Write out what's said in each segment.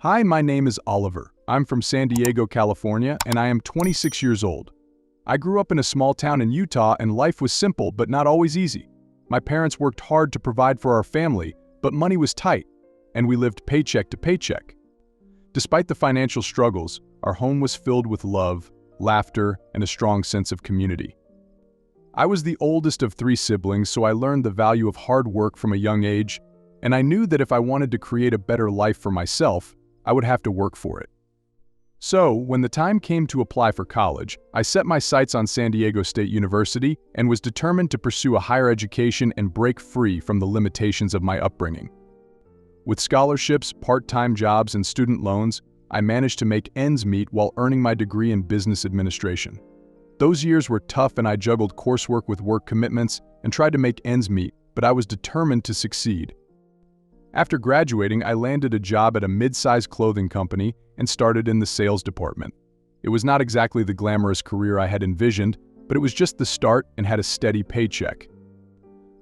Hi, my name is Oliver. I'm from San Diego, California, and I am 26 years old. I grew up in a small town in Utah and life was simple but not always easy. My parents worked hard to provide for our family, but money was tight, and we lived paycheck to paycheck. Despite the financial struggles, our home was filled with love, laughter, and a strong sense of community. I was the oldest of 3 siblings, so I learned the value of hard work from a young age, and I knew that if I wanted to create a better life for myself, I would have to work for it. So, when the time came to apply for college, I set my sights on San Diego State University and was determined to pursue a higher education and break free from the limitations of my upbringing. With scholarships, part-time jobs, and student loans, I managed to make ends meet while earning my degree in business administration. Those years were tough and I juggled coursework with work commitments and tried to make ends meet, but I was determined to succeed. After graduating, I landed a job at a mid-sized clothing company and started in the sales department. It was not exactly the glamorous career I had envisioned, but it was just the start and had a steady paycheck.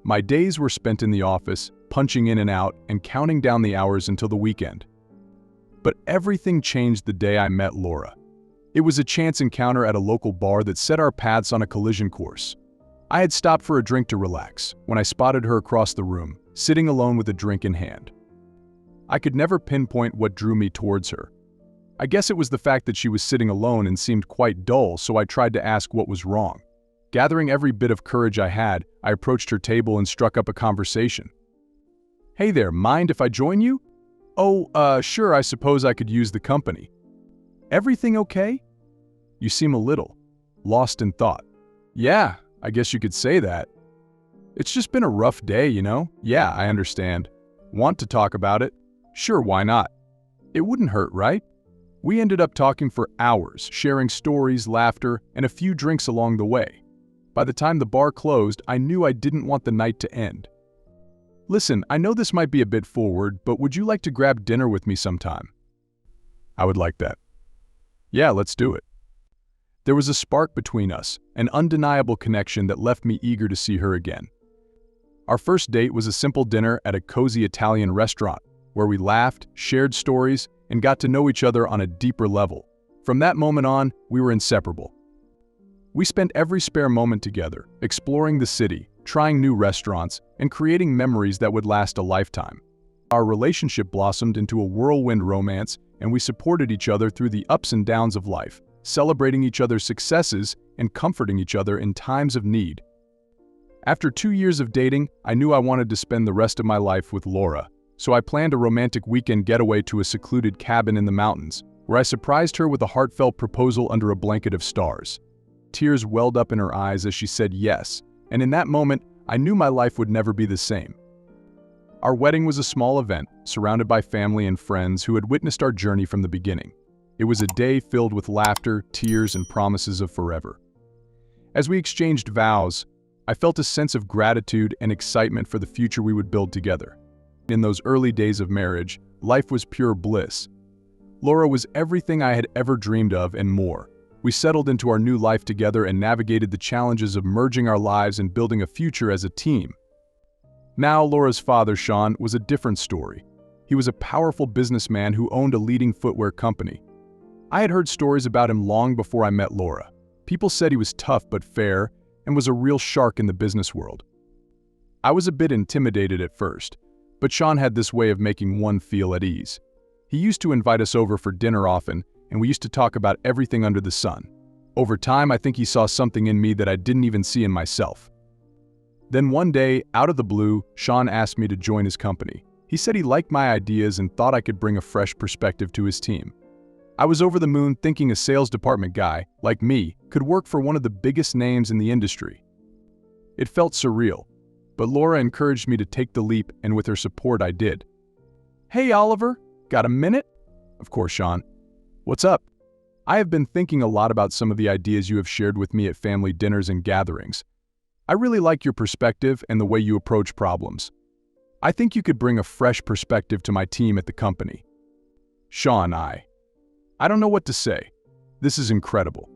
My days were spent in the office, punching in and out, and counting down the hours until the weekend. But everything changed the day I met Laura. It was a chance encounter at a local bar that set our paths on a collision course. I had stopped for a drink to relax when I spotted her across the room, sitting alone with a drink in hand. I could never pinpoint what drew me towards her. I guess it was the fact that she was sitting alone and seemed quite dull, so I tried to ask what was wrong. Gathering every bit of courage I had, I approached her table and struck up a conversation. "Hey there, mind if I join you?" "Oh, sure, I suppose I could use the company." "Everything okay?" "You seem a little lost in thought." "Yeah, I guess you could say that. It's just been a rough day, you know?" "Yeah, I understand." "Want to talk about it?" "Sure, why not? It wouldn't hurt, right?" We ended up talking for hours, sharing stories, laughter, and a few drinks along the way. By the time the bar closed, I knew I didn't want the night to end. "Listen, I know this might be a bit forward, but would you like to grab dinner with me sometime?" "I would like that." "Yeah, let's do it." There was a spark between us, an undeniable connection that left me eager to see her again. Our first date was a simple dinner at a cozy Italian restaurant, where we laughed, shared stories, and got to know each other on a deeper level. From that moment on, we were inseparable. We spent every spare moment together, exploring the city, trying new restaurants, and creating memories that would last a lifetime. Our relationship blossomed into a whirlwind romance, and we supported each other through the ups and downs of life, celebrating each other's successes and comforting each other in times of need. After 2 years of dating, I knew I wanted to spend the rest of my life with Laura, so I planned a romantic weekend getaway to a secluded cabin in the mountains, where I surprised her with a heartfelt proposal under a blanket of stars. Tears welled up in her eyes as she said yes, and in that moment, I knew my life would never be the same. Our wedding was a small event, surrounded by family and friends who had witnessed our journey from the beginning. It was a day filled with laughter, tears, and promises of forever. As we exchanged vows, I felt a sense of gratitude and excitement for the future we would build together. In those early days of marriage, life was pure bliss. Laura was everything I had ever dreamed of and more. We settled into our new life together and navigated the challenges of merging our lives and building a future as a team. Now, Laura's father, Sean, was a different story. He was a powerful businessman who owned a leading footwear company. I had heard stories about him long before I met Laura. People said he was tough but fair and was a real shark in the business world. I was a bit intimidated at first, but Sean had this way of making one feel at ease. He used to invite us over for dinner often, and we used to talk about everything under the sun. Over time, I think he saw something in me that I didn't even see in myself. Then one day, out of the blue, Sean asked me to join his company. He said he liked my ideas and thought I could bring a fresh perspective to his team. I was over the moon thinking a sales department guy, like me, could work for one of the biggest names in the industry. It felt surreal, but Laura encouraged me to take the leap, and with her support I did. "Hey Oliver, got a minute?" "Of course, Sean. What's up?" "I have been thinking a lot about some of the ideas you have shared with me at family dinners and gatherings. I really like your perspective and the way you approach problems. I think you could bring a fresh perspective to my team at the company." Sean, I don't know what to say. This is incredible.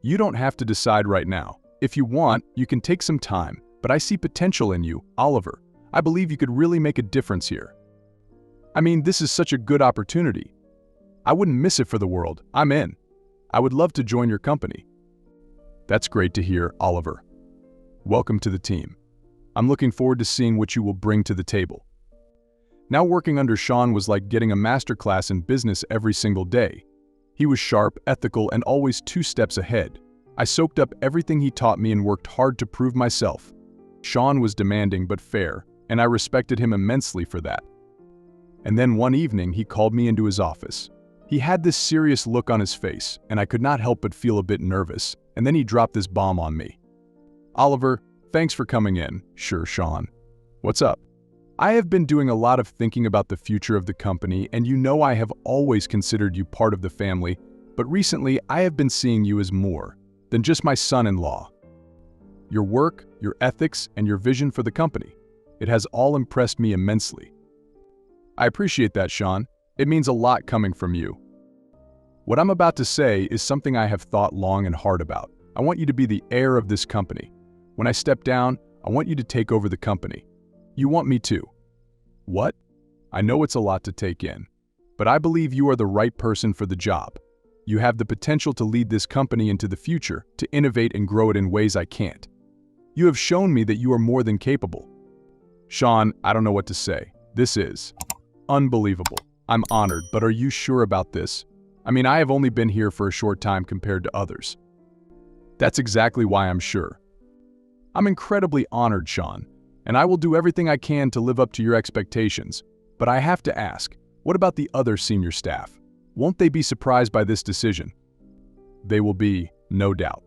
"You don't have to decide right now. If you want, you can take some time, but I see potential in you, Oliver. I believe you could really make a difference here." I mean, this is such a good opportunity. I wouldn't miss it for the world. I'm in. I would love to join your company." "That's great to hear, Oliver. Welcome to the team. I'm looking forward to seeing what you will bring to the table." Now working under Sean was like getting a masterclass in business every single day. He was sharp, ethical, and always 2 steps ahead. I soaked up everything he taught me and worked hard to prove myself. Sean was demanding but fair, and I respected him immensely for that. And then one evening, he called me into his office. He had this serious look on his face, and I could not help but feel a bit nervous, and then he dropped this bomb on me. "Oliver, thanks for coming in." "Sure, Sean. What's up?" "I have been doing a lot of thinking about the future of the company, and you know I have always considered you part of the family, but recently I have been seeing you as more than just my son-in-law. Your work, your ethics, and your vision for the company. It has all impressed me immensely." "I appreciate that, Sean. It means a lot coming from you. What I'm about to say is something I have thought long and hard about. I want you to be the heir of this company. When I step down, I want you to take over the company. You want me to." "What?" "I know it's a lot to take in, but I believe you are the right person for the job. You have the potential to lead this company into the future, to innovate and grow it in ways I can't. You have shown me that you are more than capable." "Sean, I don't know what to say. This is unbelievable. I'm honored, but are you sure about this? I mean, I have only been here for a short time compared to others." "That's exactly why I'm sure. I'm incredibly honored, Sean, and I will do everything I can to live up to your expectations. But I have to ask, what about the other senior staff? Won't they be surprised by this decision?" "They will be, no doubt.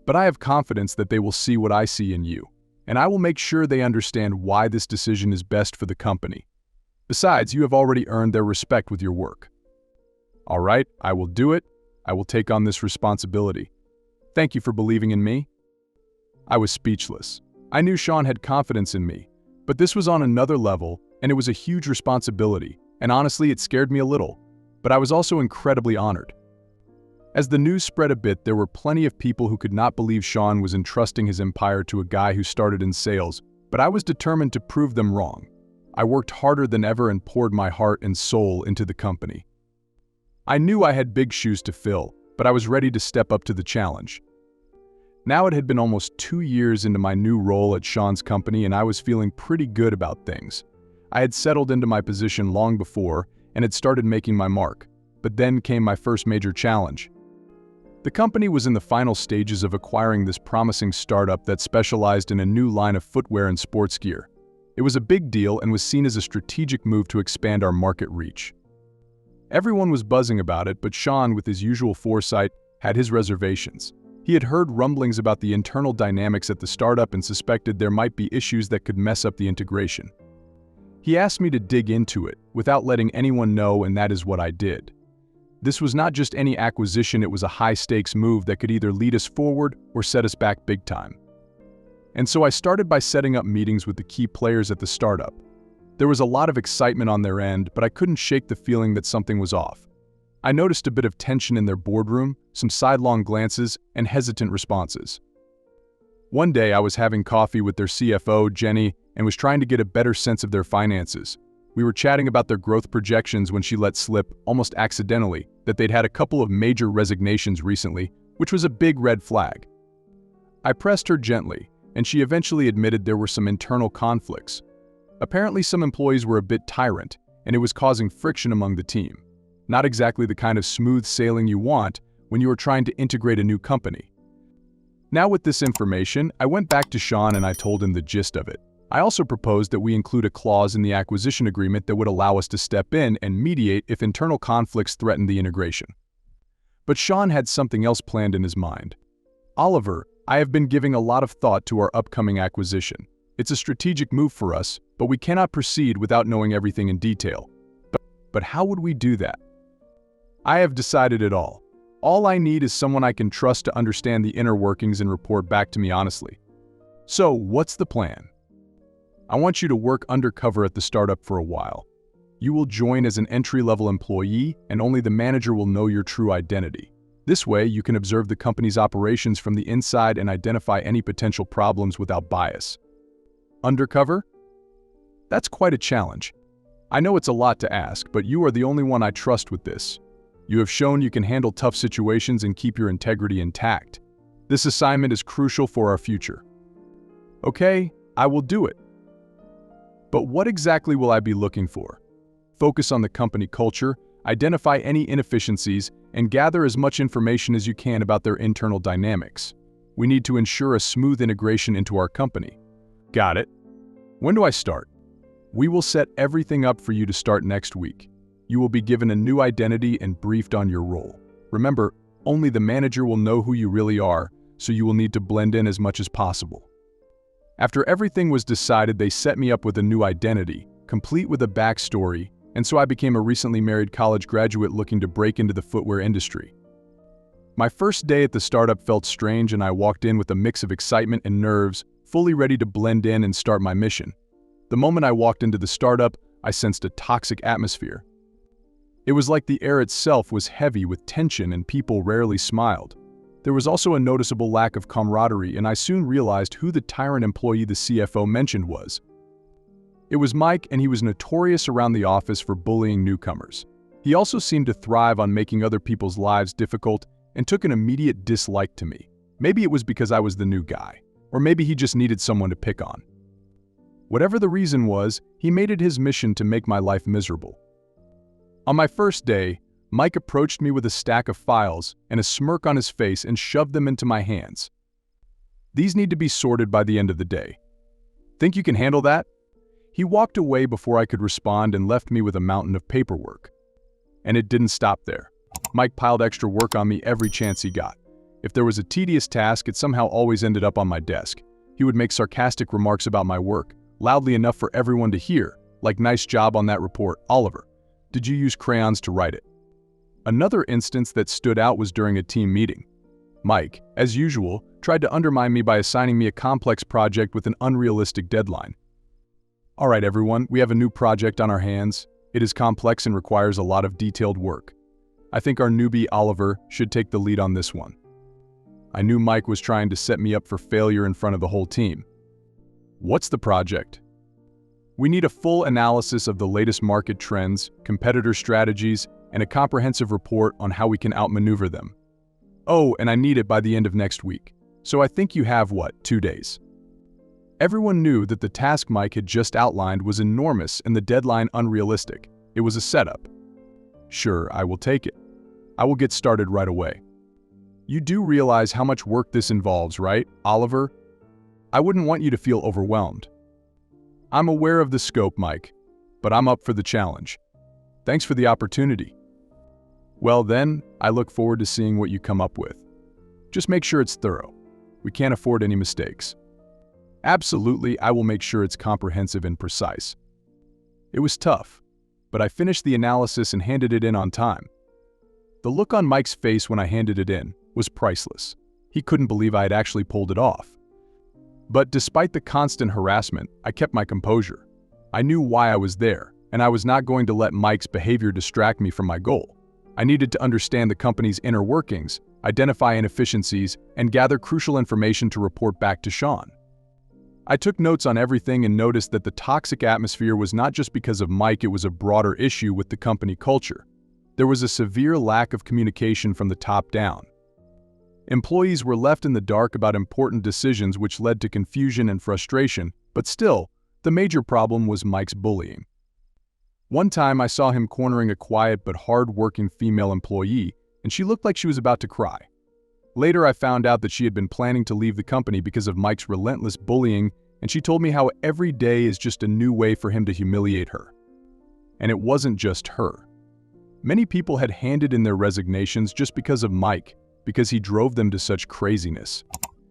But I have confidence that they will see what I see in you, and I will make sure they understand why this decision is best for the company. Besides, you have already earned their respect with your work." "All right, I will do it. I will take on this responsibility. Thank you for believing in me." I was speechless. I knew Sean had confidence in me, but this was on another level, and it was a huge responsibility, and honestly, it scared me a little. But I was also incredibly honored. As the news spread a bit, there were plenty of people who could not believe Sean was entrusting his empire to a guy who started in sales, but I was determined to prove them wrong. I worked harder than ever and poured my heart and soul into the company. I knew I had big shoes to fill, but I was ready to step up to the challenge. Now it had been almost 2 years into my new role at Sean's company, and I was feeling pretty good about things. I had settled into my position long before and had started making my mark, but then came my first major challenge. The company was in the final stages of acquiring this promising startup that specialized in a new line of footwear and sports gear. It was a big deal and was seen as a strategic move to expand our market reach. Everyone was buzzing about it, but Sean, with his usual foresight, had his reservations. He had heard rumblings about the internal dynamics at the startup and suspected there might be issues that could mess up the integration. He asked me to dig into it, without letting anyone know, and that is what I did. This was not just any acquisition, it was a high-stakes move that could either lead us forward or set us back big time. And so I started by setting up meetings with the key players at the startup. There was a lot of excitement on their end, but I couldn't shake the feeling that something was off. I noticed a bit of tension in their boardroom, some sidelong glances, and hesitant responses. One day I was having coffee with their CFO, Jenny, and was trying to get a better sense of their finances. We were chatting about their growth projections when she let slip, almost accidentally, that they'd had a couple of major resignations recently, which was a big red flag. I pressed her gently, and she eventually admitted there were some internal conflicts. Apparently some employees were a bit tyrant, and it was causing friction among the team. Not exactly the kind of smooth sailing you want when you are trying to integrate a new company. Now with this information, I went back to Sean and I told him the gist of it. I also proposed that we include a clause in the acquisition agreement that would allow us to step in and mediate if internal conflicts threatened the integration. But Sean had something else planned in his mind. "Oliver, I have been giving a lot of thought to our upcoming acquisition. It's a strategic move for us, but we cannot proceed without knowing everything in detail. But how would we do that? I have decided it all. All I need is someone I can trust to understand the inner workings and report back to me honestly. So, what's the plan? I want you to work undercover at the startup for a while. You will join as an entry-level employee, and only the manager will know your true identity. This way, you can observe the company's operations from the inside and identify any potential problems without bias." Undercover? That's quite a challenge. I know it's a lot to ask, but you are the only one I trust with this. You have shown you can handle tough situations and keep your integrity intact. This assignment is crucial for our future. Okay, I will do it. But what exactly will I be looking for? Focus on the company culture, identify any inefficiencies, and gather as much information as you can about their internal dynamics. We need to ensure a smooth integration into our company. Got it. When do I start? We will set everything up for you to start next week. You will be given a new identity and briefed on your role. Remember, only the manager will know who you really are, so you will need to blend in as much as possible. After everything was decided, they set me up with a new identity, complete with a backstory, and so I became a recently married college graduate looking to break into the footwear industry. My first day at the startup felt strange, and I walked in with a mix of excitement and nerves, fully ready to blend in and start my mission. The moment I walked into the startup, I sensed a toxic atmosphere. It was like the air itself was heavy with tension and people rarely smiled. There was also a noticeable lack of camaraderie, and I soon realized who the tyrant employee the CFO mentioned was. It was Mike, and he was notorious around the office for bullying newcomers. He also seemed to thrive on making other people's lives difficult and took an immediate dislike to me. Maybe it was because I was the new guy, or maybe he just needed someone to pick on. Whatever the reason was, he made it his mission to make my life miserable. On my first day, Mike approached me with a stack of files and a smirk on his face and shoved them into my hands. These need to be sorted by the end of the day. Think you can handle that? He walked away before I could respond and left me with a mountain of paperwork. And it didn't stop there. Mike piled extra work on me every chance he got. If there was a tedious task, it somehow always ended up on my desk. He would make sarcastic remarks about my work, loudly enough for everyone to hear, like "Nice job on that report, Oliver. Did you use crayons to write it?" Another instance that stood out was during a team meeting. Mike, as usual, tried to undermine me by assigning me a complex project with an unrealistic deadline. "All right, everyone, we have a new project on our hands. It is complex and requires a lot of detailed work. I think our newbie, Oliver, should take the lead on this one." I knew Mike was trying to set me up for failure in front of the whole team. "What's the project?" "We need a full analysis of the latest market trends, competitor strategies, and a comprehensive report on how we can outmaneuver them. Oh, and I need it by the end of next week. So I think you have, 2 days?" Everyone knew that the task Mike had just outlined was enormous and the deadline unrealistic. It was a setup. "Sure, I will take it. I will get started right away." "You do realize how much work this involves, right, Oliver? I wouldn't want you to feel overwhelmed." "I'm aware of the scope, Mike, but I'm up for the challenge. Thanks for the opportunity." "Well then, I look forward to seeing what you come up with. Just make sure it's thorough. We can't afford any mistakes." "Absolutely, I will make sure it's comprehensive and precise." It was tough, but I finished the analysis and handed it in on time. The look on Mike's face when I handed it in was priceless. He couldn't believe I had actually pulled it off. But despite the constant harassment, I kept my composure. I knew why I was there, and I was not going to let Mike's behavior distract me from my goal. I needed to understand the company's inner workings, identify inefficiencies, and gather crucial information to report back to Sean. I took notes on everything and noticed that the toxic atmosphere was not just because of Mike, it was a broader issue with the company culture. There was a severe lack of communication from the top down. Employees were left in the dark about important decisions, which led to confusion and frustration, but still, the major problem was Mike's bullying. One time I saw him cornering a quiet but hard-working female employee, and she looked like she was about to cry. Later I found out that she had been planning to leave the company because of Mike's relentless bullying, and she told me how every day is just a new way for him to humiliate her. And it wasn't just her. Many people had handed in their resignations just because of Mike, because he drove them to such craziness.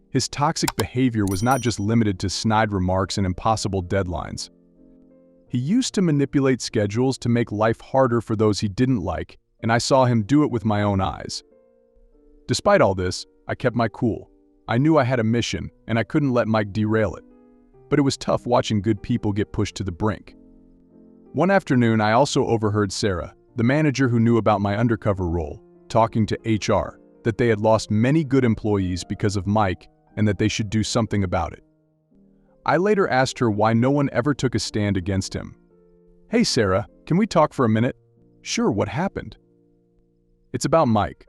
His toxic behavior was not just limited to snide remarks and impossible deadlines. He used to manipulate schedules to make life harder for those he didn't like, and I saw him do it with my own eyes. Despite all this, I kept my cool. I knew I had a mission, and I couldn't let Mike derail it. But it was tough watching good people get pushed to the brink. One afternoon, I also overheard Sarah, the manager who knew about my undercover role, talking to HR, that they had lost many good employees because of Mike and that they should do something about it. I later asked her why no one ever took a stand against him. Hey Sarah, can we talk for a minute? Sure, what happened? It's about Mike.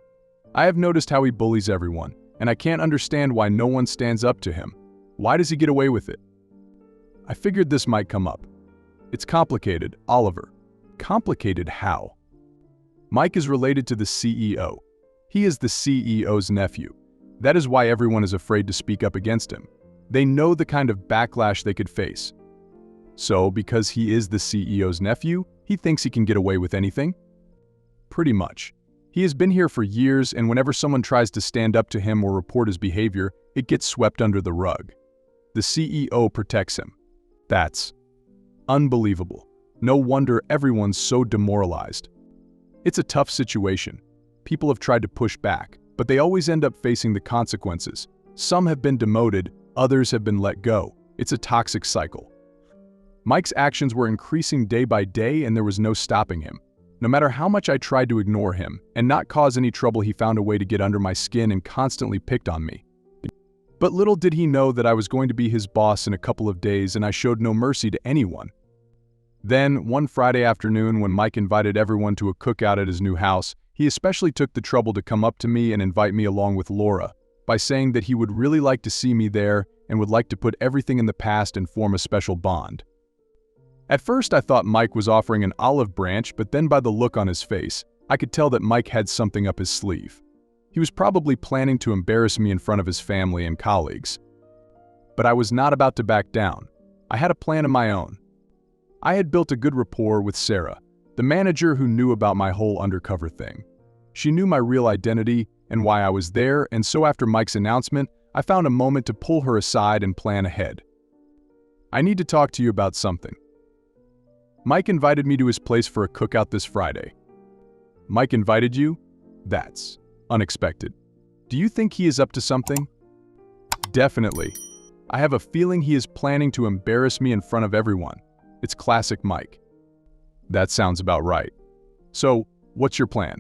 I have noticed how he bullies everyone, and I can't understand why no one stands up to him. Why does he get away with it? I figured this might come up. It's complicated, Oliver. Complicated how? Mike is related to the CEO. He is the CEO's nephew. That is why everyone is afraid to speak up against him. They know the kind of backlash they could face. So, because he is the CEO's nephew, he thinks he can get away with anything? Pretty much. He has been here for years, and whenever someone tries to stand up to him or report his behavior, it gets swept under the rug. The CEO protects him. That's unbelievable. No wonder everyone's so demoralized. It's a tough situation. People have tried to push back, but they always end up facing the consequences. Some have been demoted, others have been let go. It's a toxic cycle. Mike's actions were increasing day by day, and there was no stopping him. No matter how much I tried to ignore him and not cause any trouble, he found a way to get under my skin and constantly picked on me. But little did he know that I was going to be his boss in a couple of days, and I showed no mercy to anyone. Then, one Friday afternoon, when Mike invited everyone to a cookout at his new house, he especially took the trouble to come up to me and invite me along with Laura, by saying that he would really like to see me there and would like to put everything in the past and form a special bond. At first I thought Mike was offering an olive branch, but then by the look on his face, I could tell that Mike had something up his sleeve. He was probably planning to embarrass me in front of his family and colleagues. But I was not about to back down. I had a plan of my own. I had built a good rapport with Sarah, the manager who knew about my whole undercover thing. She knew my real identity and why I was there, and so after Mike's announcement, I found a moment to pull her aside and plan ahead. I need to talk to you about something. Mike invited me to his place for a cookout this Friday. Mike invited you? That's unexpected. Do you think he is up to something? Definitely. I have a feeling he is planning to embarrass me in front of everyone. It's classic Mike. That sounds about right. So, what's your plan?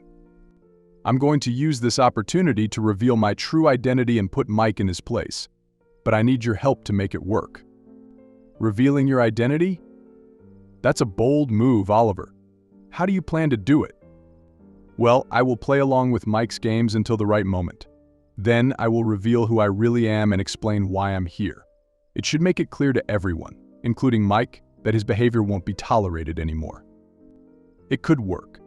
I'm going to use this opportunity to reveal my true identity and put Mike in his place. But I need your help to make it work. Revealing your identity? That's a bold move, Oliver. How do you plan to do it? Well, I will play along with Mike's games until the right moment. Then I will reveal who I really am and explain why I'm here. It should make it clear to everyone, including Mike, that his behavior won't be tolerated anymore. It could work.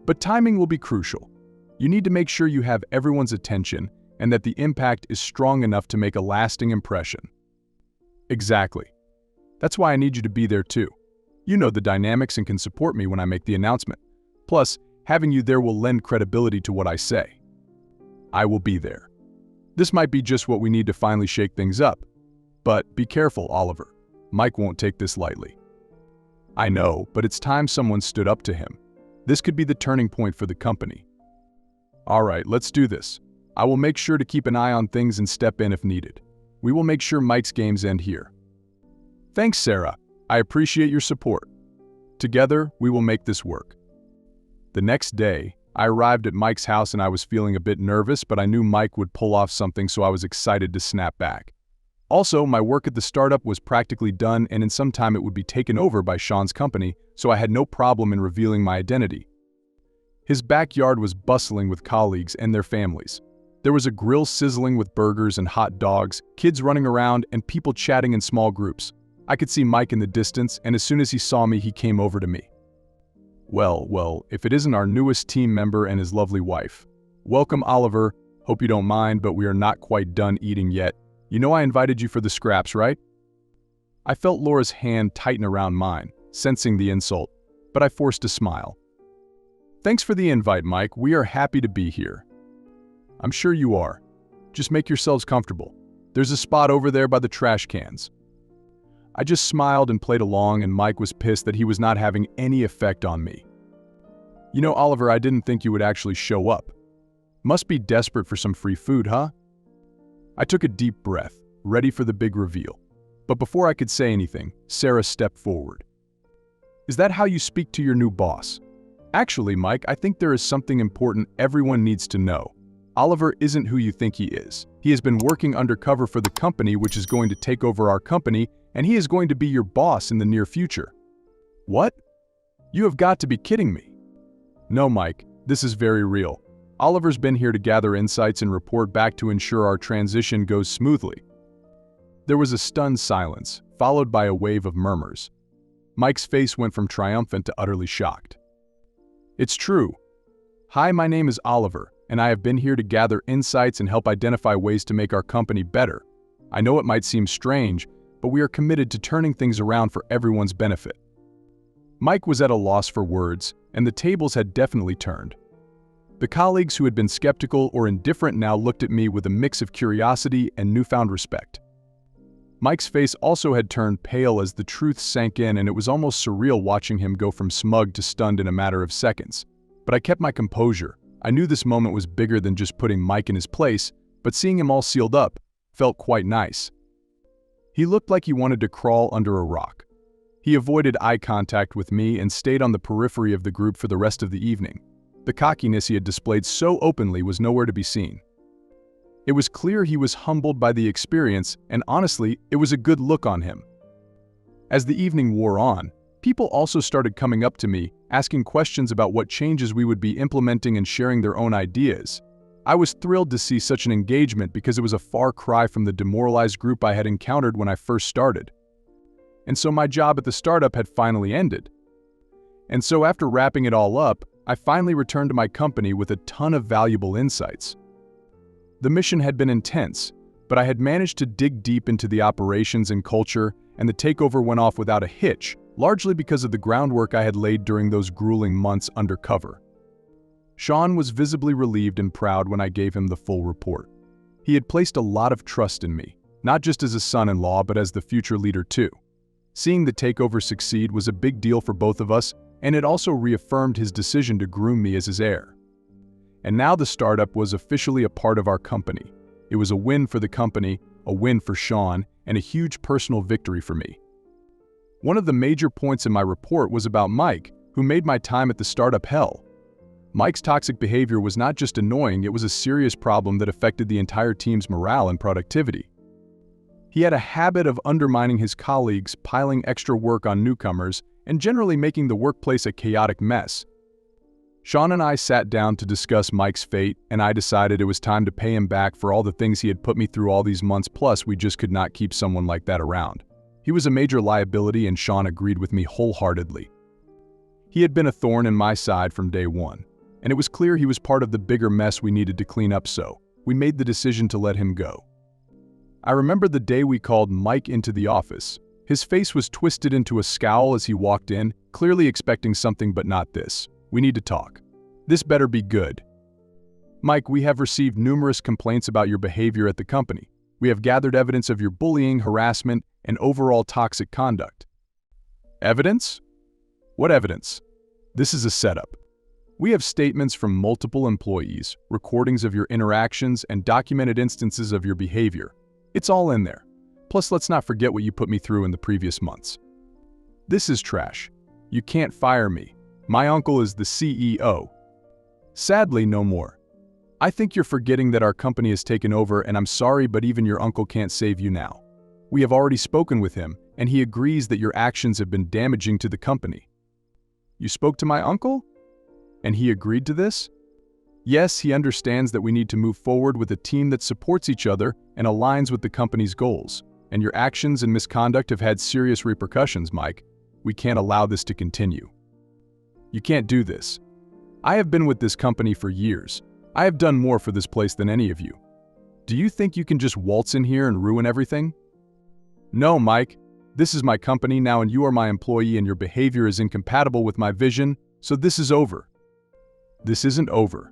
But timing will be crucial. You need to make sure you have everyone's attention and that the impact is strong enough to make a lasting impression. Exactly. That's why I need you to be there too. You know the dynamics and can support me when I make the announcement. Plus, having you there will lend credibility to what I say. I will be there. This might be just what we need to finally shake things up. But be careful, Oliver. Mike won't take this lightly. I know, but it's time someone stood up to him. This could be the turning point for the company. All right, let's do this. I will make sure to keep an eye on things and step in if needed. We will make sure Mike's games end here. Thanks, Sarah. I appreciate your support. Together, we will make this work. The next day, I arrived at Mike's house and I was feeling a bit nervous, but I knew Mike would pull off something, so I was excited to snap back. Also, my work at the startup was practically done, and in some time it would be taken over by Sean's company, so I had no problem in revealing my identity. His backyard was bustling with colleagues and their families. There was a grill sizzling with burgers and hot dogs, kids running around, and people chatting in small groups. I could see Mike in the distance, and as soon as he saw me, he came over to me. Well, if it isn't our newest team member and his lovely wife. Welcome, Oliver. Hope you don't mind, but we are not quite done eating yet. You know I invited you for the scraps, right? I felt Laura's hand tighten around mine, sensing the insult, but I forced a smile. Thanks for the invite, Mike. We are happy to be here. I'm sure you are. Just make yourselves comfortable. There's a spot over there by the trash cans. I just smiled and played along, and Mike was pissed that he was not having any effect on me. You know, Oliver, I didn't think you would actually show up. Must be desperate for some free food, huh? I took a deep breath, ready for the big reveal. But before I could say anything, Sarah stepped forward. Is that how you speak to your new boss? Actually, Mike, I think there is something important everyone needs to know. Oliver isn't who you think he is. He has been working undercover for the company, which is going to take over our company, and he is going to be your boss in the near future. What? You have got to be kidding me. No, Mike, this is very real. Oliver's been here to gather insights and report back to ensure our transition goes smoothly. There was a stunned silence, followed by a wave of murmurs. Mike's face went from triumphant to utterly shocked. It's true. Hi, my name is Oliver, and I have been here to gather insights and help identify ways to make our company better. I know it might seem strange, but we are committed to turning things around for everyone's benefit. Mike was at a loss for words, and the tables had definitely turned. The colleagues who had been skeptical or indifferent now looked at me with a mix of curiosity and newfound respect. Mike's face also had turned pale as the truth sank in, and it was almost surreal watching him go from smug to stunned in a matter of seconds. But I kept my composure. I knew this moment was bigger than just putting Mike in his place, but seeing him all sealed up felt quite nice. He looked like he wanted to crawl under a rock. He avoided eye contact with me and stayed on the periphery of the group for the rest of the evening. The cockiness he had displayed so openly was nowhere to be seen. It was clear he was humbled by the experience, and honestly, it was a good look on him. As the evening wore on, people also started coming up to me, asking questions about what changes we would be implementing and sharing their own ideas. I was thrilled to see such an engagement because it was a far cry from the demoralized group I had encountered when I first started. And so my job at the startup had finally ended. And so after wrapping it all up, I finally returned to my company with a ton of valuable insights. The mission had been intense, but I had managed to dig deep into the operations and culture, and the takeover went off without a hitch, largely because of the groundwork I had laid during those grueling months undercover. Sean was visibly relieved and proud when I gave him the full report. He had placed a lot of trust in me, not just as a son-in-law but as the future leader too. Seeing the takeover succeed was a big deal for both of us, and it also reaffirmed his decision to groom me as his heir. And now the startup was officially a part of our company. It was a win for the company, a win for Sean, and a huge personal victory for me. One of the major points in my report was about Mike, who made my time at the startup hell. Mike's toxic behavior was not just annoying, it was a serious problem that affected the entire team's morale and productivity. He had a habit of undermining his colleagues, piling extra work on newcomers, and generally making the workplace a chaotic mess. Sean and I sat down to discuss Mike's fate, and I decided it was time to pay him back for all the things he had put me through all these months, plus we just could not keep someone like that around. He was a major liability, and Sean agreed with me wholeheartedly. He had been a thorn in my side from day one, and it was clear he was part of the bigger mess we needed to clean up, so we made the decision to let him go. I remember the day we called Mike into the office. His face was twisted into a scowl as he walked in, clearly expecting something but not this. We need to talk. This better be good. Mike, we have received numerous complaints about your behavior at the company. We have gathered evidence of your bullying, harassment, and overall toxic conduct. Evidence? What evidence? This is a setup. We have statements from multiple employees, recordings of your interactions, and documented instances of your behavior. It's all in there. Plus, let's not forget what you put me through in the previous months. This is trash. You can't fire me. My uncle is the CEO. Sadly, no more. I think you're forgetting that our company has taken over, and I'm sorry, but even your uncle can't save you now. We have already spoken with him, and he agrees that your actions have been damaging to the company. You spoke to my uncle? And he agreed to this? Yes, he understands that we need to move forward with a team that supports each other and aligns with the company's goals. And your actions and misconduct have had serious repercussions, Mike. We can't allow this to continue. You can't do this. I have been with this company for years. I have done more for this place than any of you. Do you think you can just waltz in here and ruin everything? No, Mike. This is my company now, and you are my employee, and your behavior is incompatible with my vision, so this is over. This isn't over.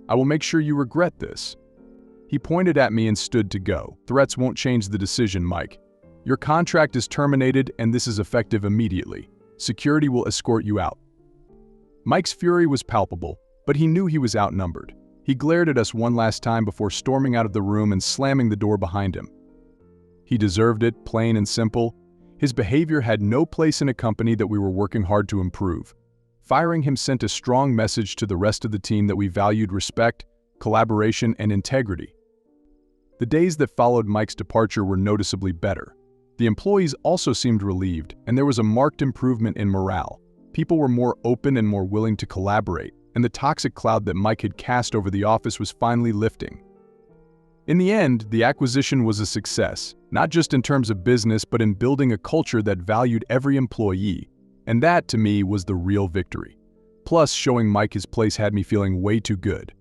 I will make sure you regret this. He pointed at me and stood to go. Threats won't change the decision, Mike. Your contract is terminated, and this is effective immediately. Security will escort you out. Mike's fury was palpable, but he knew he was outnumbered. He glared at us one last time before storming out of the room and slamming the door behind him. He deserved it, plain and simple. His behavior had no place in a company that we were working hard to improve. Firing him sent a strong message to the rest of the team that we valued respect, collaboration, and integrity. The days that followed Mike's departure were noticeably better. The employees also seemed relieved, and there was a marked improvement in morale. People were more open and more willing to collaborate, and the toxic cloud that Mike had cast over the office was finally lifting. In the end, the acquisition was a success, not just in terms of business but in building a culture that valued every employee, and that, to me, was the real victory. Plus, showing Mike his place had me feeling way too good.